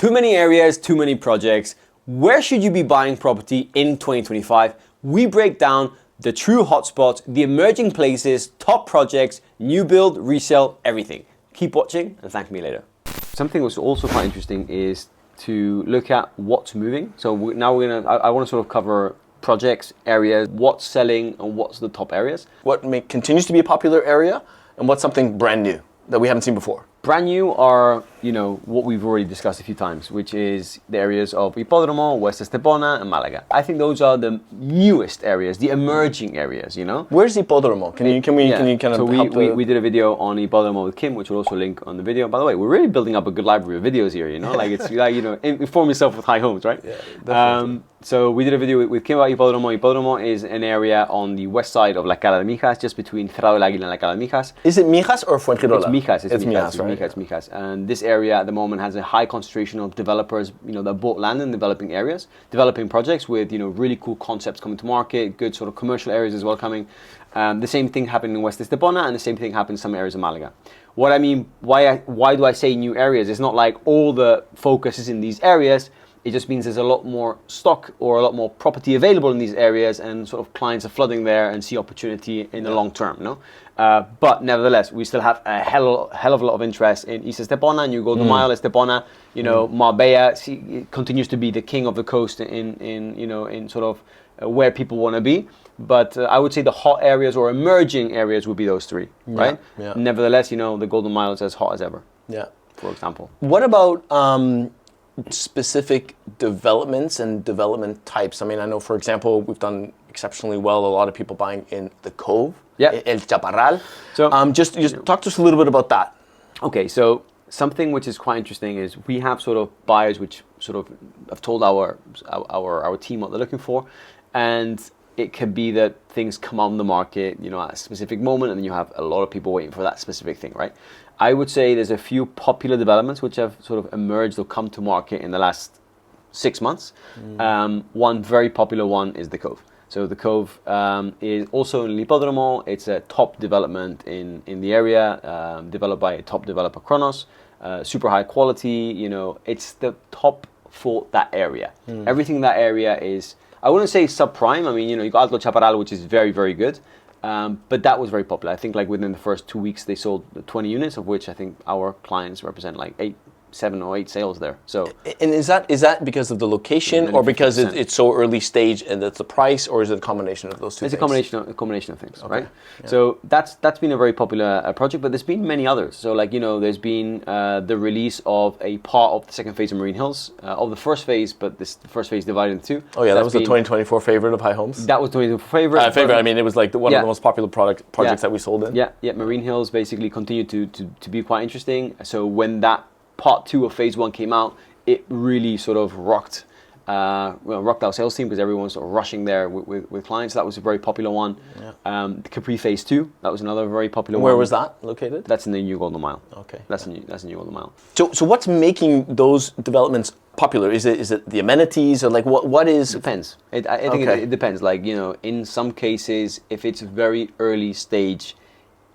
Too many areas, too many projects. Where should you be buying property in 2025? We break down the true hotspots, the emerging places, top projects, new build, resale, everything. Keep watching and thank me later. Something that's also quite interesting is to look at what's moving. So now I want to sort of cover projects, areas, what's selling and what's the top areas. What continues to be a popular area and what's something brand new that we haven't seen before? Brand new are, what we've already discussed a few times, which is the areas of Hipodromo, West Estepona, and Malaga. I think those are the newest areas, the emerging areas, Where's Hipodromo? Can you kind of So help we did a video on Hipodromo with Kim, which will also link on the video. By the way, we're really building up a good library of videos here, inform yourself with high homes, right? Yeah, definitely. So we did a video with Kim about Hipodromo. Hipodromo is an area on the west side of La Cala de Mijas, just between Cerrado del Águila and La Cala de Mijas. Is it Mijas or Fuengirola? It's Mijas, right? It's Mijas. And this area at the moment has a high concentration of developers, that bought land in developing areas, developing projects with, really cool concepts coming to market, good sort of commercial areas as well coming. The same thing happened in West Estepona, and the same thing happened in some areas of Malaga. What I mean, why do I say new areas? It's not like all the focus is in these areas. It just means there's a lot more stock or a lot more property available in these areas, and sort of clients are flooding there and see opportunity in the long term, But nevertheless, we still have a hell of a lot of interest in East Estepona, New Golden Mile, Estepona. Marbella continues to be the king of the coast in sort of where people want to be. But I would say the hot areas or emerging areas would be those three, right? Yeah. Nevertheless, the Golden Mile is as hot as ever. Yeah. For example. What about specific developments and development types? I mean, I know, for example, we've done exceptionally well. A lot of people buying in the Cove, El Chaparral. So, just talk to us a little bit about that. Okay, so something which is quite interesting is we have sort of buyers which sort of have told our team what they're looking for, and it could be that things come on the market, at a specific moment, and then you have a lot of people waiting for that specific thing, right? I would say there's a few popular developments which have sort of emerged or come to market in the last 6 months. One very popular one is the Cove. So the Cove is also in Hipodromo. It's a top development in the area, developed by a top developer, Kronos. Super high quality, it's the top for that area. Everything in that area is, I wouldn't say subprime. I mean, you got Alto Chaparral, which is very, very good. But that was very popular. I think like within the first 2 weeks, they sold 20 units, of which I think our clients represent like 7 or 8 sales there. So, and is that because of the location, or because it's so early stage and that's the price, or is it a combination of those two? It's things? a combination of things, okay. right? Yeah. So that's been a very popular project, but there's been many others. So like there's been the release of a part of the second phase of Marine Hills, of the first phase, but the first phase divided into two. Oh yeah, that was the 2024 favorite of High Homes. That was the 2024 favorite. I mean, it was like one of the most popular projects that we sold in. Yeah. Marine Hills basically continued to be quite interesting. So when that part 2 of phase 1 came out, it really sort of rocked our sales team, because everyone's sort of rushing there with clients. That was a very popular one. Yeah. The Capri Phase 2, that was another very popular one. Where was that located? That's in the New Golden Mile. Okay. That's in New Golden Mile. So what's making those developments popular? Is it the amenities, or like what is? Depends. I think it depends. Like, in some cases, if it's very early stage,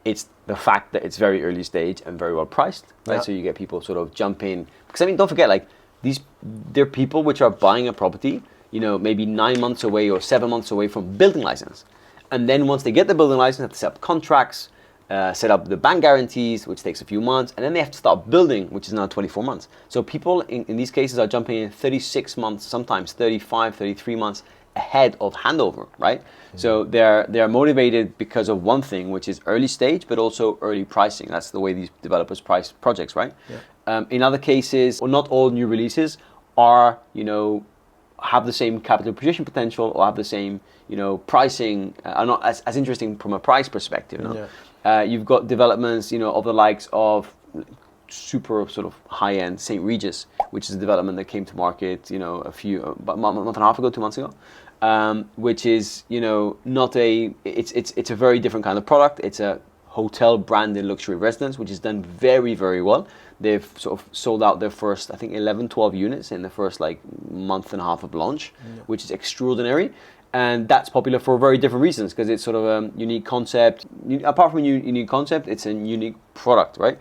it's the fact that it's very early stage and very well priced, right? Yeah. So you get people sort of jump in. Because I mean, don't forget, like there are people which are buying a property, maybe 9 months away or 7 months away from building license. And then once they get the building license, they have to set up contracts, set up the bank guarantees, which takes a few months, and then they have to start building, which is now 24 months. So people in these cases are jumping in 36 months, sometimes 35, 33 months ahead of handover, right? Mm-hmm. So they're motivated because of one thing, which is early stage, but also early pricing. That's the way these developers price projects, right? Yeah. In other cases, or not all new releases are, have the same capital appreciation potential, or have the same, pricing, are not as interesting from a price perspective. Yeah. You've got developments, of the likes of super sort of high-end St. Regis, which is a development that came to market, about a month and a half ago, 2 months ago, which is, it's a very different kind of product. It's a hotel branded luxury residence, which is done very, very well. They've sort of sold out their first, I think, 11, 12 units in the first like month and a half of launch, which is extraordinary. And that's popular for very different reasons, because it's sort of a unique concept. Apart from a unique concept, it's a unique product, right?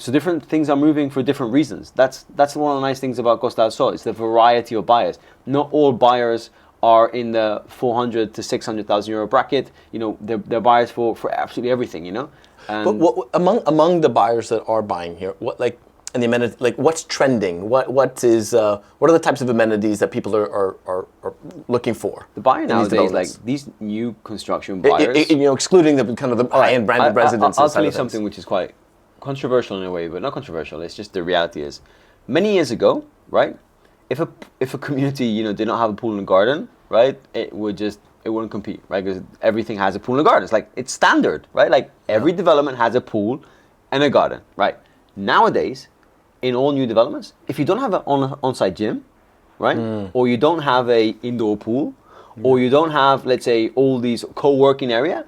So different things are moving for different reasons. That's one of the nice things about Costa del Sol. It's the variety of buyers. Not all buyers are in the 400 to 600,000 euro bracket. You know, they're buyers for absolutely everything. You know. But what, among the buyers that are buying here, what like and the amenity, like what's trending? What are the types of amenities that people are looking for? The buyer nowadays, like these new construction buyers, you know, excluding the kind of the high-end branded residences. I'll tell you something which is quite controversial in a way, but not controversial. It's just the reality is, many years ago, right? If a community, you know, did not have a pool and garden, right, it wouldn't compete, right? Because everything has a pool and garden. It's like, it's standard, right? Like every development has a pool and a garden, right? Nowadays, in all new developments, if you don't have an on-site gym, right, or you don't have a indoor pool, or you don't have, let's say, all these co-working area,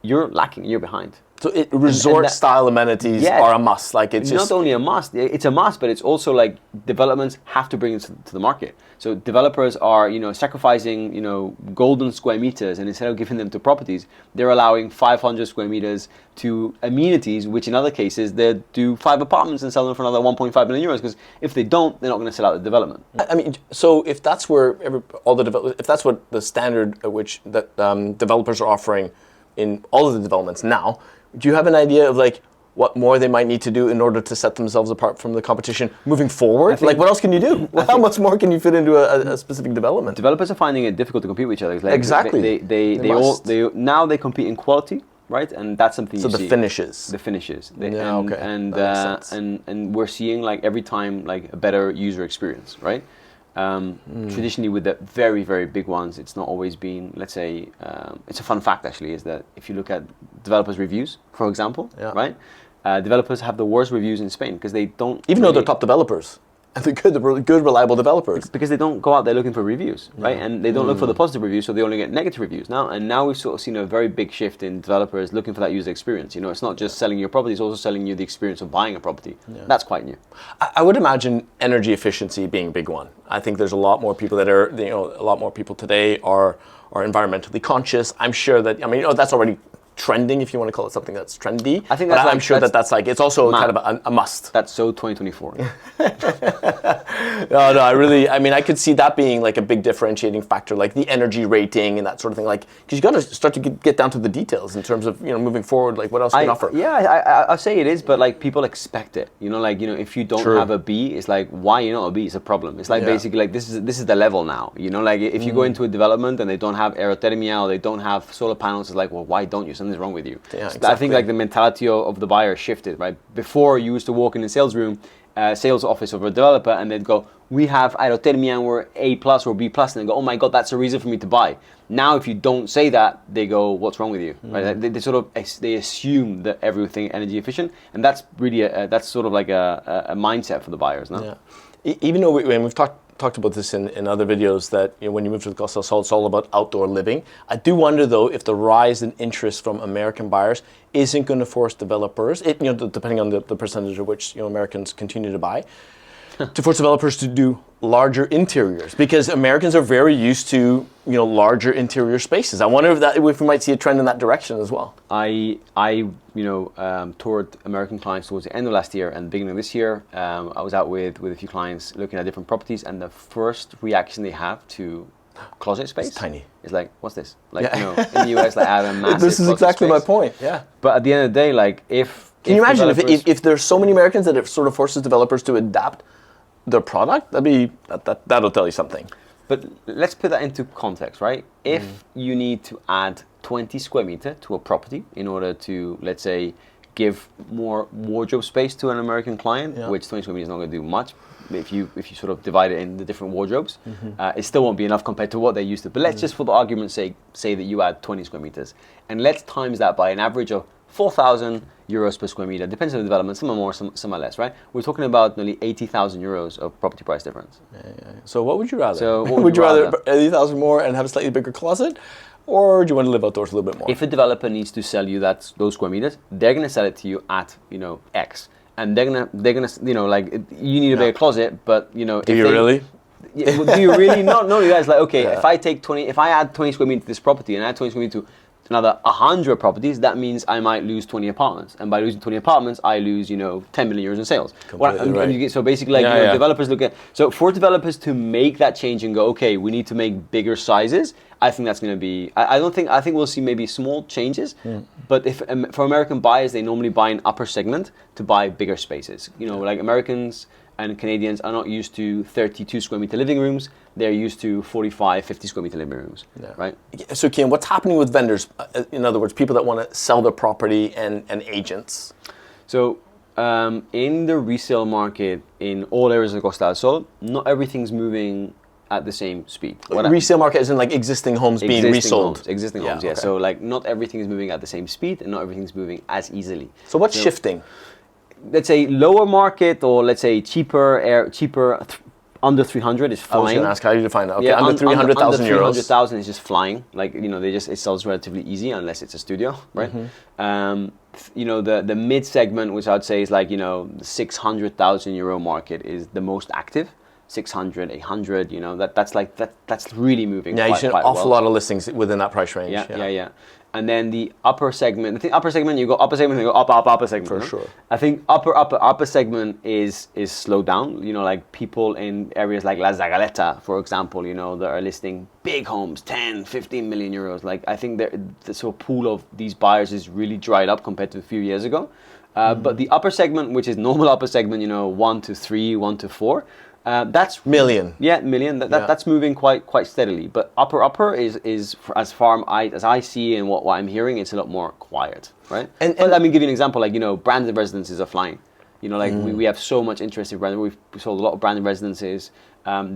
you're lacking, you're behind. So resort-style amenities are a must. Like it's not only a must, it's a must, but it's also like developments have to bring it to the market. So developers are, you know, sacrificing, you know, golden square meters, and instead of giving them to properties, they're allowing 500 square meters to amenities, which in other cases they do 5 apartments and sell them for another 1.5 million euros. Because if they don't, they're not going to sell out the development. I mean, so if that's where if that's what the standard at which that developers are offering in all of the developments now, do you have an idea of like what more they might need to do in order to set themselves apart from the competition moving forward? Like what else can you do? How much more can you fit into a specific development? Developers are finding it difficult to compete with each other. Like exactly. Now they compete in quality, right? And that's something you see. So the finishes. The finishes. And we're seeing like every time like a better user experience, right? Traditionally with the very, very big ones, it's not always been, let's say, it's a fun fact actually, is that if you look at developers' reviews, for example, right? Developers have the worst reviews in Spain because they don't... Even though they're top developers. And they're good, reliable developers. Because they don't go out there looking for reviews, right? And they don't look for the positive reviews, so they only get negative reviews now. And now we've sort of seen a very big shift in developers looking for that user experience. You know, it's not just selling your property, it's also selling you the experience of buying a property. That's quite new. I would imagine energy efficiency being a big one. I think there's a lot more people that are, you know, a lot more people today are environmentally conscious. I'm sure that, I mean, you know, that's already trending, if you want to call it something that's trendy. I think that's I'm sure that's like, it's also kind of a must. That's so 2024. No, I mean, I could see that being like a big differentiating factor, like the energy rating and that sort of thing. Like, because you got to start to get down to the details in terms of, you know, moving forward, like what else can you offer? Yeah, I say it is, but like people expect it. You know, like, you know, if you don't have a B, it's like, why you're not a B is a problem. It's like basically like this is the level now. You know, like if you go into a development and they don't have aerothermia or they don't have solar panels, it's like, well, why don't you? Something's wrong with you. Yeah, exactly. I think like the mentality of the buyer shifted, right? Before you used to walk in the sales room, sales office of a developer, and they'd go, we have aerothermia and we're A+ or B+, and they go, oh my God, that's a reason for me to buy. Now, if you don't say that, they go, what's wrong with you? Right? They sort of they assume that everything energy efficient, and that's really that's sort of like a mindset for the buyers now. Yeah. Even though we've talked about this in other videos, that, you know, when you move to the Costa del Sol, it's all about outdoor living. I do wonder though if the rise in interest from American buyers isn't going to force developers, you know, depending on the percentage of which, you know, Americans continue to buy, to force developers to do larger interiors, because Americans are very used to, you know, larger interior spaces. I wonder if we might see a trend in that direction as well. I toured American clients towards the end of last year and beginning of this year. I was out with a few clients looking at different properties, and the first reaction they have to closet space, it's tiny. It's like, what's this? Like, you know, in the US, like, I have a massive This is exactly space. my point. Yeah. But at the end of the day, like, can you imagine if there's so many Americans that it sort of forces developers to adapt their product? That'll tell you something. But let's put that into context, right? If you need to add 20 square meter to a property in order to, let's say, give more wardrobe space to an American client, which 20 square meter is not going to do much. If you sort of divide it in the different wardrobes, it still won't be enough compared to what they used to. But let's just, for the argument's sake, say that you add 20 square meters, and let's times that by an average of 4,000 euros per square meter. Depends on the development. Some are more, some are less, right? We're talking about nearly 80,000 euros of property price difference. So what would you rather? Would you rather 80,000 more and have a slightly bigger closet? Or do you want to live outdoors a little bit more? If a developer needs to sell you those square meters, they're going to sell it to you at, you know, X. And they're gonna, you know, like, you need a bigger closet, but, you know, Do you really? Yeah, well, do you really not know? You guys like, okay, if I add 20 square meters to this property and add 20 square meters to another 100 properties, that means I might lose 20 apartments. And by losing 20 apartments, I lose, 10 million euros in sales. So basically, developers look at, so for developers to make that change and go, okay, we need to make bigger sizes, I think that's going to be, I think we'll see maybe small changes, but if for American buyers, they normally buy an upper segment to buy bigger spaces. Like Americans and Canadians are not used to 32 square meter living rooms. They're used to 45, 50 square meter living rooms, right? So, Kian, what's happening with vendors? In other words, people that want to sell their property and agents? So, in the resale market in all areas of Costa del Sol, not everything's moving at the same speed. Resale market is in like existing homes being resold? Existing homes, yeah. Okay. So, like, not everything is moving at the same speed and not everything's moving as easily. So, what's shifting? Let's say lower market, or let's say cheaper, under 300 is flying. I was going to ask how you define that. Okay, under 300,000 euros. 300,000 is just flying. Like, it sells relatively easy unless it's a studio, right? The mid segment, which I'd say is like, the 600,000 euro market is the most active. 600, 800, that's really moving. Yeah, you see an awful lot of listings within that price range. Yeah. And then the upper segment, I think upper segment, you go upper segment, you go upper segment. For sure. I think upper segment is slowed down. Like people in areas like La Zagaleta, for example, that are listing big homes, 10, 15 million euros. Like, I think the sort of pool of these buyers is really dried up compared to a few years ago. But the upper segment, which is normal upper segment, 1 to 3, 1 to 4, that's million. Yeah, million. That's moving quite steadily. But upper is as far as I see and what I'm hearing, it's a lot more quiet, right? And let me give you an example. Like, branded residences are flying. We have so much interest in branded. We've sold a lot of branded residences.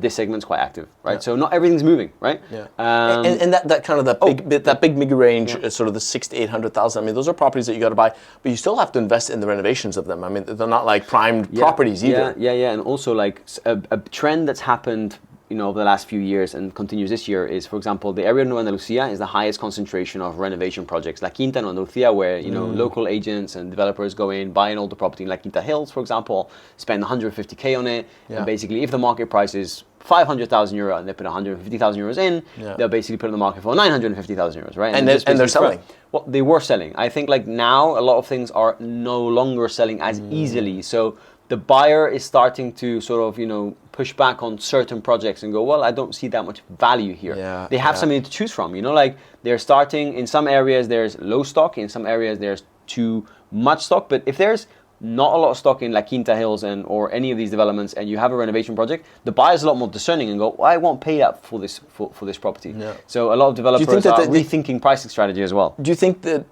This segment's quite active, right? Yeah. So not everything's moving, right? Yeah. And that kind of that big mid-range, sort of the 600,000 to 800,000. I mean, those are properties that you got to buy, but you still have to invest in the renovations of them. I mean, they're not like primed properties either. Yeah. And also, like, a trend that's happened, over the last few years and continues this year is, for example, the area of Nueva Andalucia is the highest concentration of renovation projects. La Quinta, Nueva Andalucia, where, local agents and developers go in, buy an older property in La Quinta Hills, for example, spend 150K on it, and basically, if the market price is 500,000 euro and they put 150,000 euros in, they'll basically put it on the market for 950,000 euros, right? And they're selling. Well, they were selling. I think, like, now a lot of things are no longer selling as easily. So the buyer is starting to sort of, push back on certain projects and go, well, I don't see that much value here. They have something to choose from, like they're starting, in some areas there's low stock, in some areas there's too much stock. But if there's not a lot of stock in La Quinta Hills or any of these developments, and you have a renovation project, the buyer's a lot more discerning and go, well, I won't pay that for this property. Yeah. So a lot of developers are rethinking pricing strategy as well. Do you think that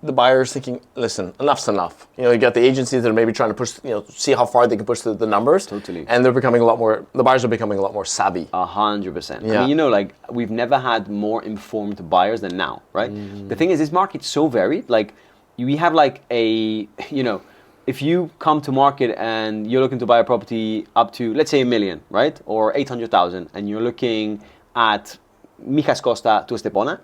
the buyer's thinking, listen, enough's enough? You got the agencies that are maybe trying to push, see how far they can push the numbers. Totally. And the buyers are becoming a lot more savvy. 100%. Yeah. I mean, like, we've never had more informed buyers than now, right? The thing is, this market's so varied. Like, we have like if you come to market and you're looking to buy a property up to, let's say, 1 million, right? Or 800,000, and you're looking at Mijas Costa to Estepona,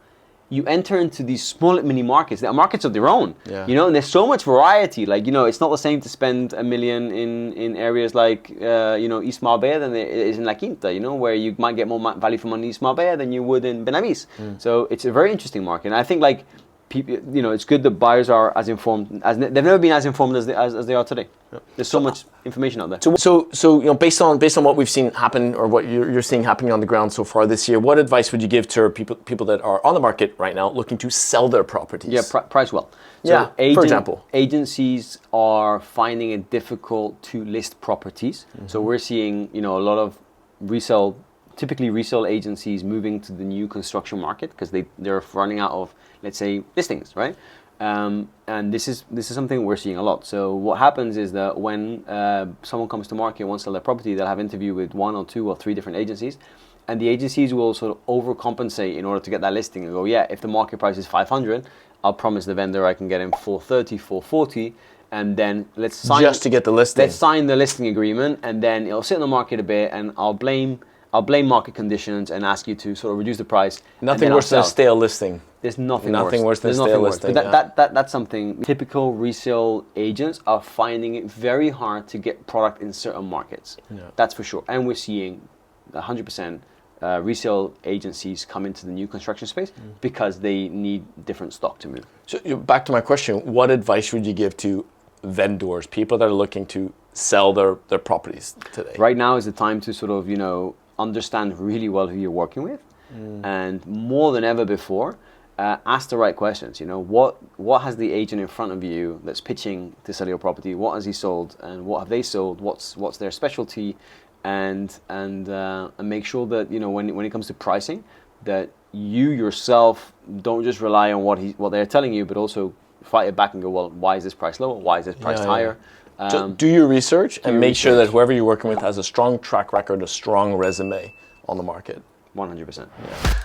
you enter into these small mini markets. They are markets of their own, and there's so much variety. Like, it's not the same to spend 1 million in areas like, East Marbella than it is in La Quinta, where you might get more value for money in East Marbella than you would in Benaviz. So it's a very interesting market. And I think, like, people, it's good that buyers are as informed as they've never been as informed as they are today. Yeah. There's so much information out there. So based on what we've seen happen, or what you're seeing happening on the ground so far this year, what advice would you give to people that are on the market right now looking to sell their properties? Yeah, price well. So for example, agencies are finding it difficult to list properties. So we're seeing a lot of typically resale agencies moving to the new construction market because they're running out of, let's say, listings, right? And this is something we're seeing a lot. So what happens is that when someone comes to market and wants to sell their property, they'll have interview with 1 or 2 or 3 different agencies, and the agencies will sort of overcompensate in order to get that listing and go, if the market price is 500, I'll promise the vendor I can get him 430, 440, and then let's sign just to get the listing. Let's sign the listing agreement, and then it'll sit in the market a bit, and I'll blame market conditions and ask you to sort of reduce the price. Nothing worse than a stale listing. There's nothing worse than a stale listing. But that's something typical resale agents are finding it very hard to get product in certain markets. Yeah. That's for sure. And we're seeing 100%. Resale agencies come into the new construction space because they need different stock to move. So back to my question, what advice would you give to vendors, people that are looking to sell their properties today? Right now is the time to sort of, understand really well who you're working with, and more than ever before, ask the right questions. What has the agent in front of you that's pitching to sell your property? What has he sold, and what have they sold? What's their specialty? And make sure that when it comes to pricing, that you yourself don't just rely on what they're telling you, but also fight it back and go, well, why is this price lower? Why is this price higher? Do your research and make sure that whoever you're working with has a strong track record, a strong resume on the market. 100%. Yeah.